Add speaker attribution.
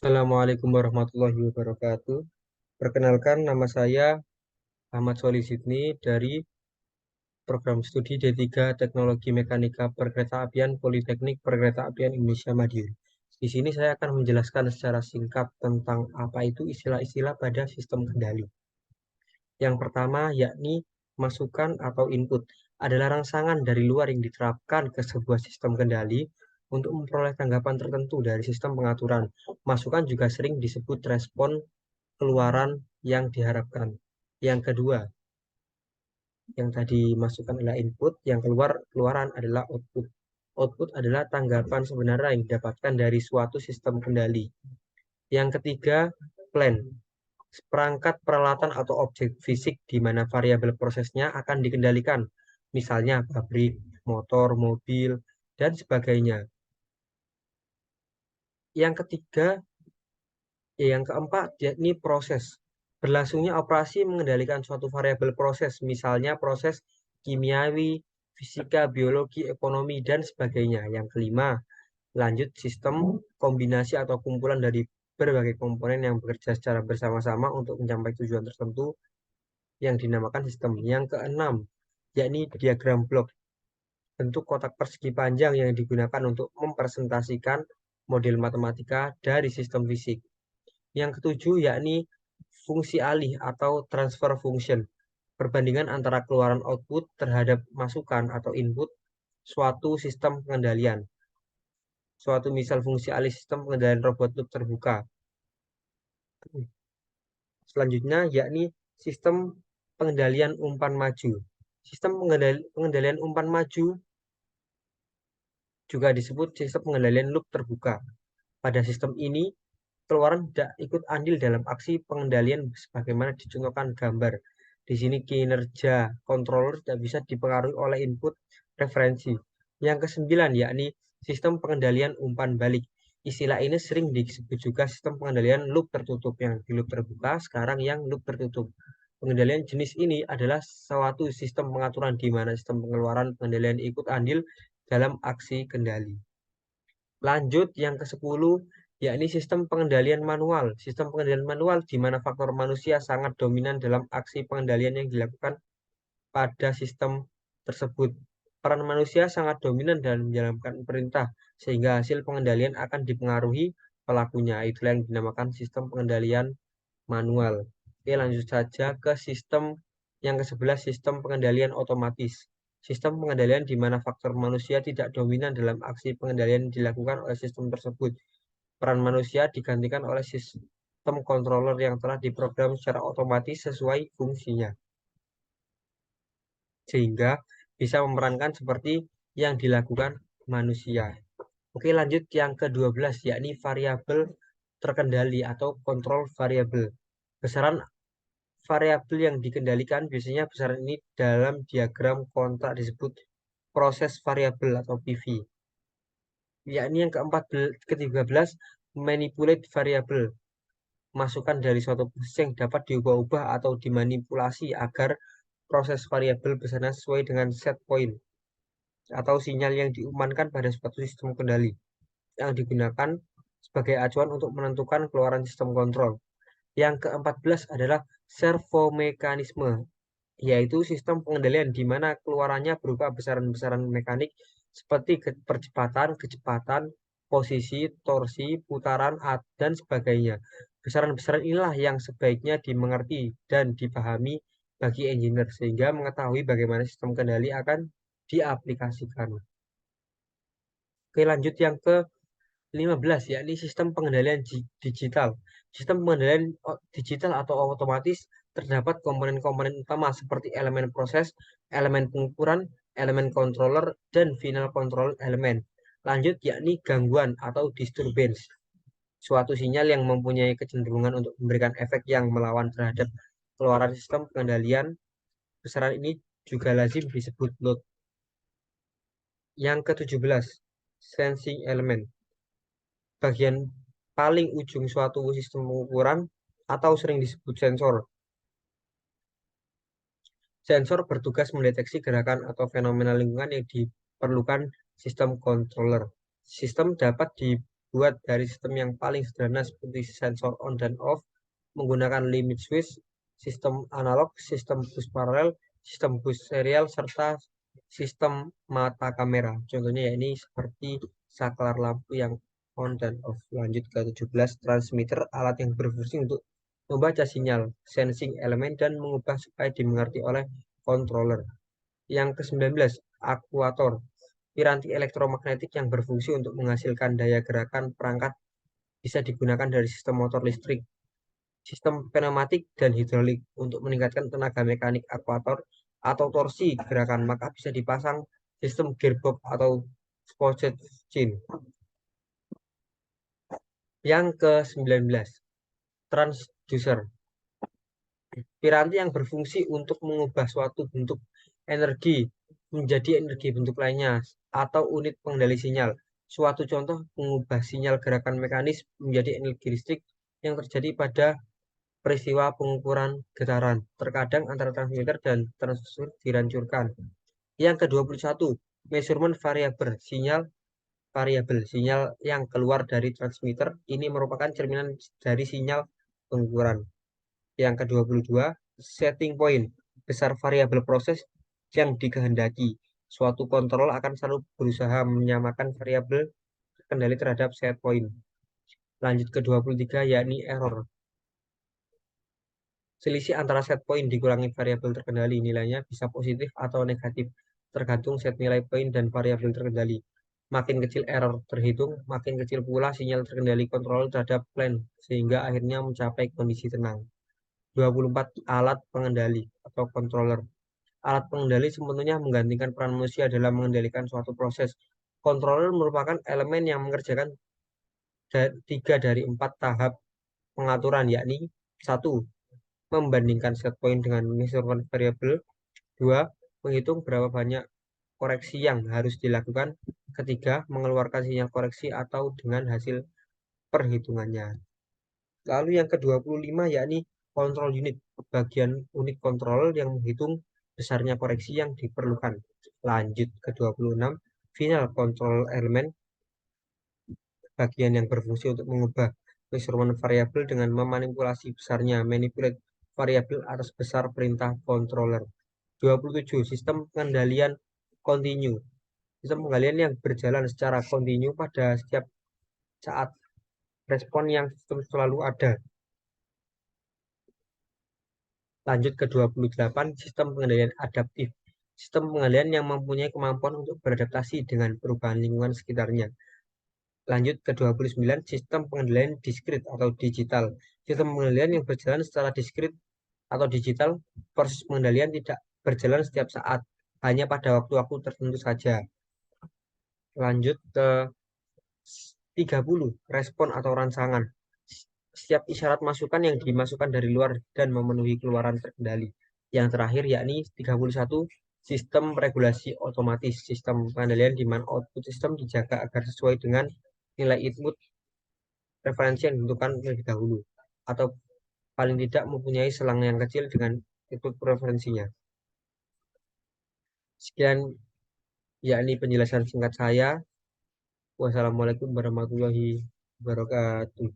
Speaker 1: Assalamualaikum warahmatullahi wabarakatuh. Perkenalkan, nama saya Ahmad Soli Sidney dari program studi D3 Teknologi Mekanika Perkeretaapian Politeknik Perkeretaapian Indonesia Madiun. Di sini saya akan menjelaskan secara singkat tentang apa itu istilah-istilah pada sistem kendali. Yang pertama yakni masukan atau input adalah rangsangan dari luar yang diterapkan ke sebuah sistem kendali untuk memperoleh tanggapan tertentu dari sistem pengaturan. Masukan juga sering disebut respon keluaran yang diharapkan. Yang kedua, yang tadi masukkan adalah input, yang keluaran adalah output. Output adalah tanggapan sebenarnya yang didapatkan dari suatu sistem kendali. Yang ketiga, plan. Perangkat peralatan atau objek fisik di mana variabel prosesnya akan dikendalikan. Misalnya pabrik, motor, mobil, dan sebagainya. Yang ketiga, yang keempat, yakni proses. Berlangsungnya operasi mengendalikan suatu variabel proses, misalnya proses kimiawi, fisika, biologi, ekonomi, dan sebagainya. Yang kelima, lanjut sistem kombinasi atau kumpulan dari berbagai komponen yang bekerja secara bersama-sama untuk mencapai tujuan tertentu yang dinamakan sistem. Yang keenam, yakni diagram blok, bentuk kotak persegi panjang yang digunakan untuk mempresentasikan model matematika dari sistem fisik. Yang ketujuh yakni fungsi alih atau transfer function. Perbandingan antara keluaran output terhadap masukan atau input suatu sistem pengendalian. Suatu misal fungsi alih sistem pengendalian robot loop terbuka. Selanjutnya yakni sistem pengendalian umpan maju. Sistem pengendalian umpan maju juga disebut sistem pengendalian loop terbuka. Pada sistem ini, keluaran tidak ikut andil dalam aksi pengendalian sebagaimana dicontohkan gambar. Di sini kinerja controller tidak bisa dipengaruhi oleh input referensi. Yang kesembilan yakni sistem pengendalian umpan balik. Istilah ini sering disebut juga sistem pengendalian loop tertutup. Yang di loop terbuka, sekarang yang loop tertutup. Pengendalian jenis ini adalah suatu sistem pengaturan di mana sistem pengeluaran pengendalian ikut andil dalam aksi kendali. Lanjut yang ke-10, yakni sistem pengendalian manual. Sistem pengendalian manual di mana faktor manusia sangat dominan dalam aksi pengendalian yang dilakukan pada sistem tersebut. Peran manusia sangat dominan dalam menjalankan perintah, sehingga hasil pengendalian akan dipengaruhi pelakunya. Itulah yang dinamakan sistem pengendalian manual. Oke, lanjut saja ke sistem yang ke-11, sistem pengendalian otomatis. Sistem pengendalian di mana faktor manusia tidak dominan dalam aksi pengendalian yang dilakukan oleh sistem tersebut. Peran manusia digantikan oleh sistem controller yang telah diprogram secara otomatis sesuai fungsinya, sehingga bisa memerankan seperti yang dilakukan manusia. Oke, lanjut yang ke-12, yakni variabel terkendali atau kontrol variabel. Besaran variabel yang dikendalikan biasanya besaran ini dalam diagram kontrak disebut proses variabel atau PV. Yakni yang ke-13 manipulate variabel. Masukan dari suatu proses yang dapat diubah-ubah atau dimanipulasi agar proses variabel besarnya sesuai dengan set point atau sinyal yang diumumkan pada suatu sistem kendali yang digunakan sebagai acuan untuk menentukan keluaran sistem kontrol. Yang ke-14 adalah servomekanisme, yaitu sistem pengendalian di mana keluarannya berupa besaran-besaran mekanik seperti percepatan, kecepatan, posisi, torsi, putaran, dan sebagainya. Besaran-besaran inilah yang sebaiknya dimengerti dan dipahami bagi engineer sehingga mengetahui bagaimana sistem kendali akan diaplikasikan. Oke, lanjut yang ke-15, yakni sistem pengendalian digital. Sistem pengendalian digital atau otomatis terdapat komponen-komponen utama seperti elemen proses, elemen pengukuran, elemen controller, dan final control element. Lanjut yakni gangguan atau disturbance. Suatu sinyal yang mempunyai kecenderungan untuk memberikan efek yang melawan terhadap keluaran sistem pengendalian. Besaran ini juga lazim disebut load. Yang ke-17, sensing element. Bagian paling ujung suatu sistem pengukuran atau sering disebut sensor. Sensor bertugas mendeteksi gerakan atau fenomena lingkungan yang diperlukan sistem controller. Sistem dapat terbuat dari sistem yang paling sederhana seperti sensor on dan off, menggunakan limit switch, sistem analog, sistem bus paralel, sistem bus serial, serta sistem mata kamera. Contohnya ya ini seperti saklar lampu yang on dan off. Lanjut ke 17, transmitter, alat yang berfungsi untuk membaca sinyal, sensing elemen, dan mengubah supaya dimengerti oleh controller. Yang ke-19, akuator, piranti elektromagnetik yang berfungsi untuk menghasilkan daya gerakan perangkat, bisa digunakan dari sistem motor listrik, sistem pneumatik, dan hidrolik. Untuk meningkatkan tenaga mekanik akuator atau torsi gerakan, maka bisa dipasang sistem gearbox atau sprocket chain. Yang ke-19, transducer, piranti yang berfungsi untuk mengubah suatu bentuk energi menjadi energi bentuk lainnya atau unit pengendali sinyal. Suatu contoh mengubah sinyal gerakan mekanis menjadi energi listrik yang terjadi pada peristiwa pengukuran getaran. Terkadang antara transmitter dan transducer dirancurkan. Yang ke-21, measurement variabel sinyal yang keluar dari transmitter ini merupakan cerminan dari sinyal pengukuran. Yang ke-22, setting point, besar variabel proses yang dikehendaki. Suatu kontrol akan selalu berusaha menyamakan variabel kendali terhadap set point. Lanjut ke 23, yakni error. Selisih antara set point dikurangi variabel terkendali, nilainya bisa positif atau negatif, tergantung set nilai point dan variabel terkendali. Makin kecil error terhitung, makin kecil pula sinyal terkendali kontrol terhadap plan, sehingga akhirnya mencapai kondisi tenang. 24, alat pengendali atau controller. Alat pengendali sepenuhnya menggantikan peran manusia dalam mengendalikan suatu proses. Controller merupakan elemen yang mengerjakan 3 dari 4 tahap pengaturan, yakni 1. Membandingkan set point dengan measurement variable. 2. Menghitung berapa banyak koreksi yang harus dilakukan. Ketiga, mengeluarkan sinyal koreksi atau dengan hasil perhitungannya. Lalu yang ke-25, yakni control unit, bagian unit kontrol yang menghitung besarnya koreksi yang diperlukan. Lanjut ke 26, final control element, bagian yang berfungsi untuk mengubah measurement variabel dengan memanipulasi besarnya, manipulate variabel atas besar perintah controller. 27, sistem pengendalian kontinu, sistem pengendalian yang berjalan secara kontinu pada setiap saat, respon yang selalu ada. Lanjut ke 28, sistem pengendalian adaptif, sistem pengendalian yang mempunyai kemampuan untuk beradaptasi dengan perubahan lingkungan sekitarnya. Lanjut ke 29, sistem pengendalian diskrit atau digital, sistem pengendalian yang berjalan secara diskrit atau digital. Proses pengendalian tidak berjalan setiap saat, hanya pada waktu-waktu tertentu saja. Lanjut ke 30, respon atau rangsangan, setiap isyarat masukan yang dimasukkan dari luar dan memenuhi keluaran terkendali. Yang terakhir yakni 31, sistem regulasi otomatis, sistem pengendalian di mana output sistem dijaga agar sesuai dengan nilai input referensi yang ditentukan terlebih dahulu, atau paling tidak mempunyai selang yang kecil dengan input preferensinya. Sekian yakni penjelasan singkat saya. Wassalamualaikum warahmatullahi wabarakatuh.